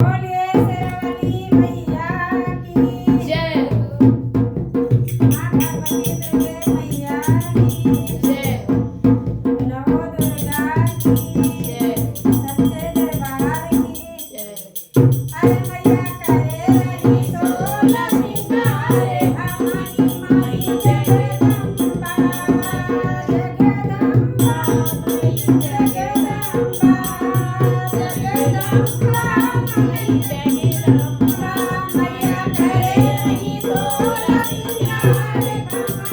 बोलिए शेरावाली मैया की जय माँ पार्वती दुर्गे मैया की जय नवो दुर्गा की जय सच्चे दरबार की जय अरे मैया करे रही सोलह सिंगारे भवानी माई जगदम्बा जगदम्बा माई जगदम्बा जगदम्बा माई जगदम्बा मैया करे रही सोलह सिंगारे भवानी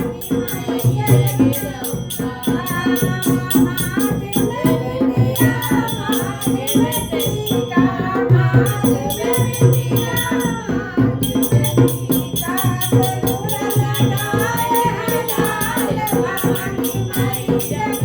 माई जगदम्बा